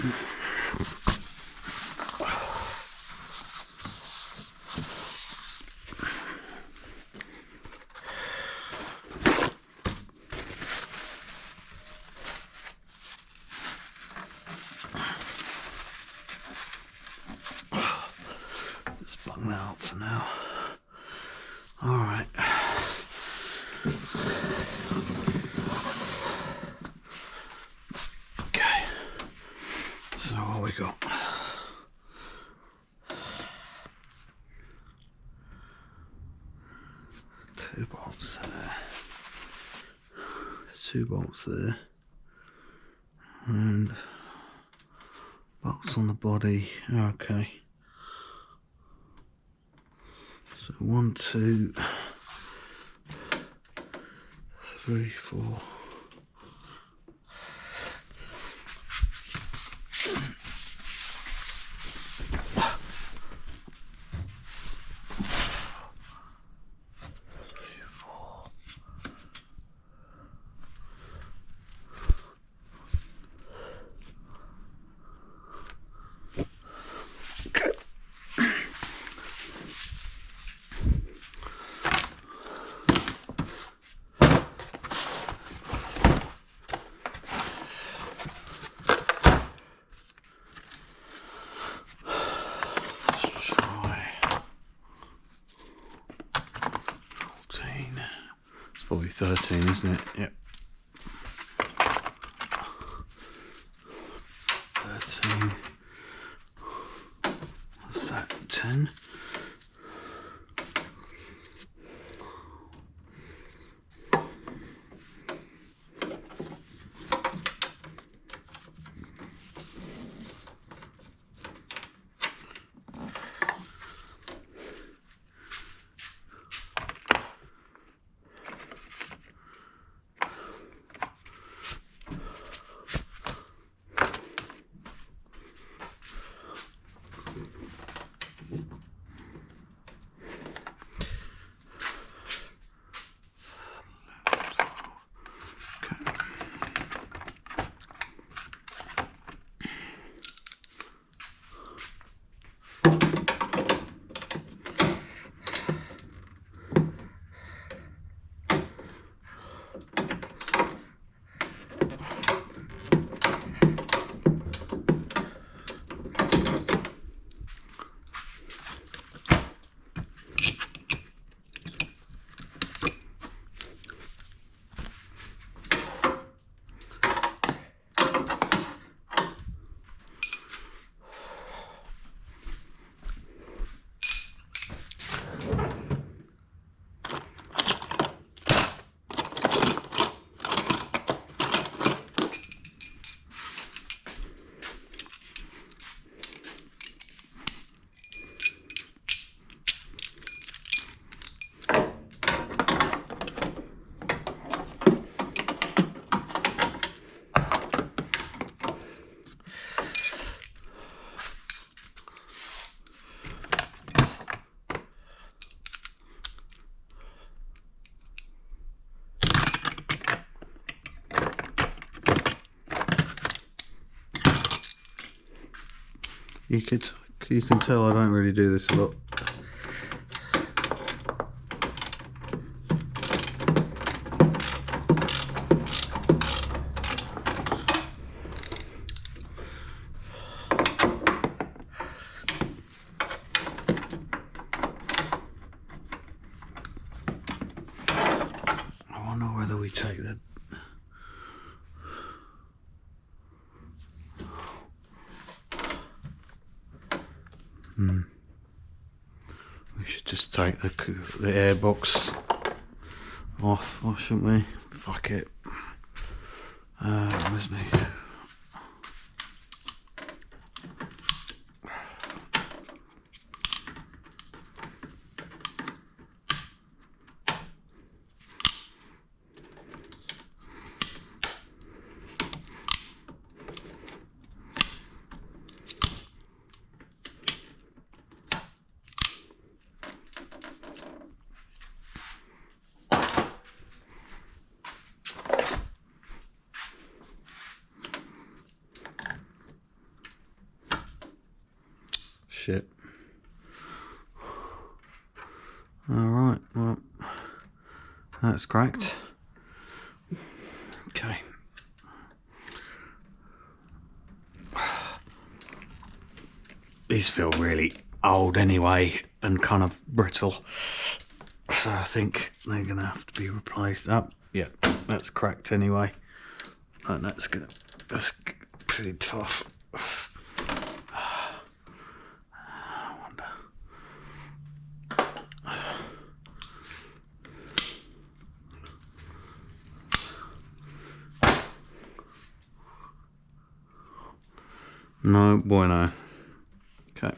Just bung that up for now. Alright. Okay. So what we got? There's 2 bolts there. 2 bolts there. And bolts on the body. Okay. So 1, 2, 3, 4. Probably 13, isn't it? Yep. 13. What's that? 10. You can tell I don't really do this a lot. I wonder whether we take the we should just take the air box off, shouldn't we? Fuck it. Where's me? shit. Alright, well, that's cracked. Okay. These feel really old anyway and kind of brittle. So I think they're going to have to be replaced. Up. Yeah, that's cracked anyway. And that's pretty tough. I wonder. No bueno. Okay.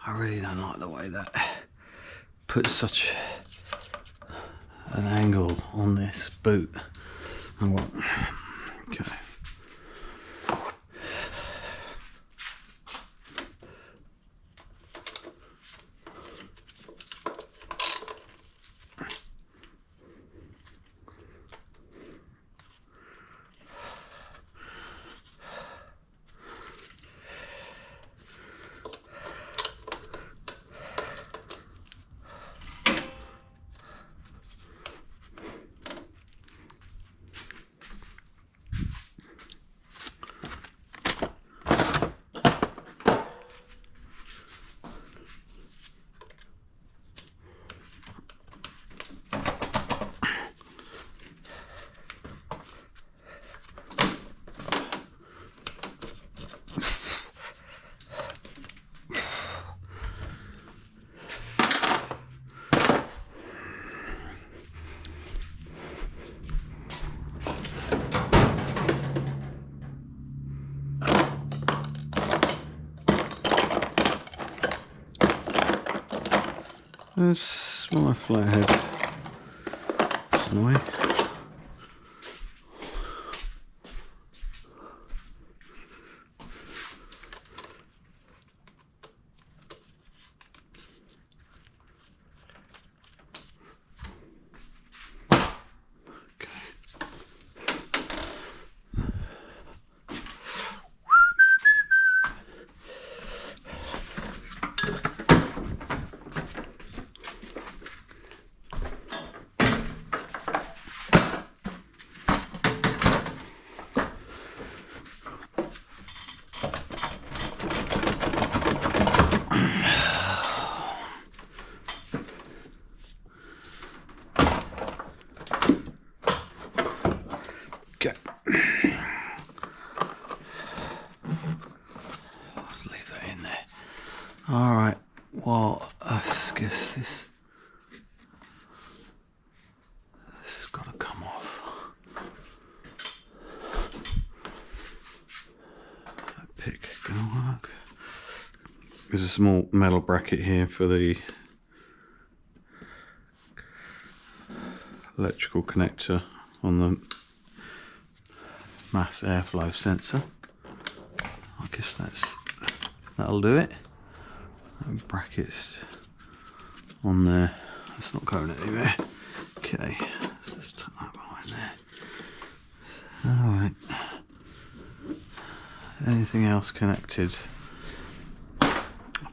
I really don't like the way that puts such an angle on this boot. Okay. That's my flathead. That's annoying. Okay. Let's leave that in there. All right. Well, I guess this has got to come off. That pick gonna work? There's a small metal bracket here for the electrical connector on the mass airflow sensor. I guess that'll do it. Brackets on there. That's not going anywhere. Okay, let's tuck that behind there. Alright. Anything else connected? I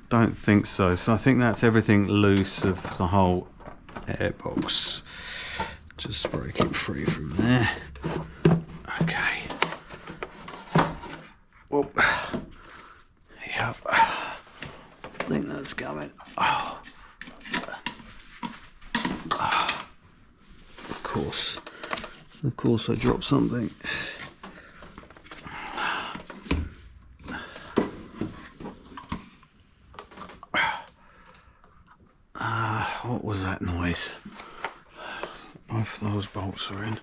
don't think so. So I think that's everything loose of the whole airbox. Just break it free from there. Okay. Whoop. Yep. I think that's going. Oh. Of course I dropped something. What was that noise? Both those bolts are in.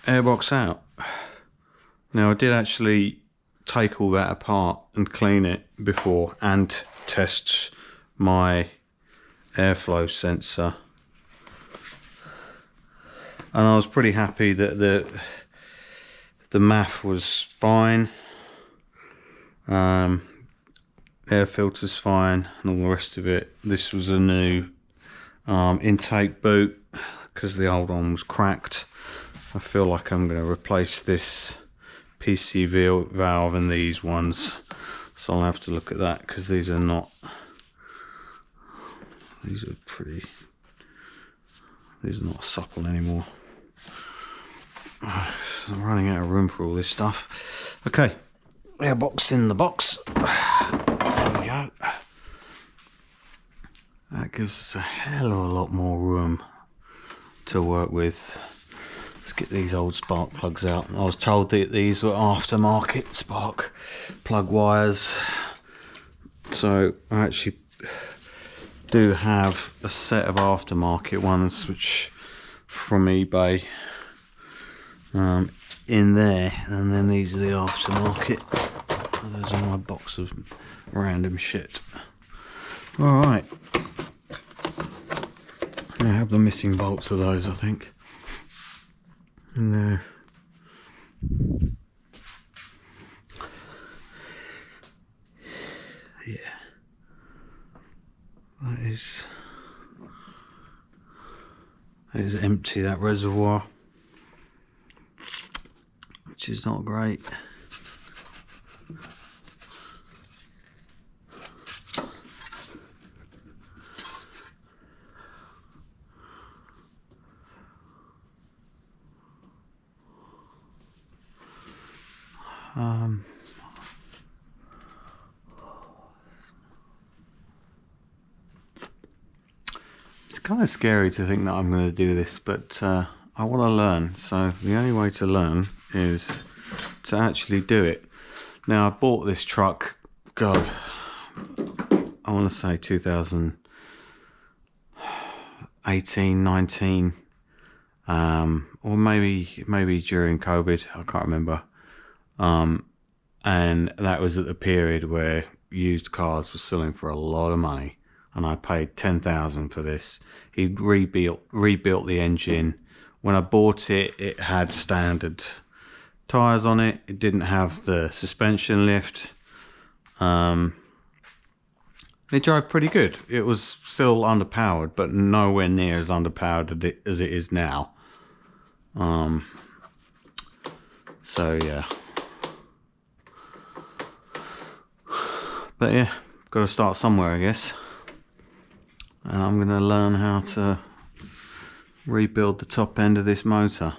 Airbox out. Now I did actually take all that apart and clean it before and test my airflow sensor, and I was pretty happy that the MAF was fine, air filter's fine, and all the rest of it. This was a new intake boot because the old one was cracked. I feel like I'm going to replace this PC valve and these ones, so I'll have to look at that because these are not. These are not supple anymore. I'm running out of room for all this stuff. Okay, airbox in the box. There we go. That gives us a hell of a lot more room to work with. Let's get these old spark plugs out. I was told that these were aftermarket spark plug wires, so I actually do have a set of aftermarket ones which from eBay in there, and then these are the aftermarket. Those are my box of random shit. Alright, I have the missing bolts of those, I think. No. Yeah. That is empty, that reservoir, which is not great. It's kind of scary to think that I'm going to do this, but I want to learn. So the only way to learn is to actually do it. Now I bought this truck, God, I want to say 2018, 19, or maybe during COVID, I can't remember. And that was at the period where used cars were selling for a lot of money, and I paid 10,000 for this. He'd rebuilt the engine. When I bought it, it had standard tires on it. It didn't have the suspension lift. It drove pretty good. It was still underpowered, but nowhere near as underpowered as it is now. So yeah. But yeah, got to start somewhere, I guess. And I'm going to learn how to rebuild the top end of this motor.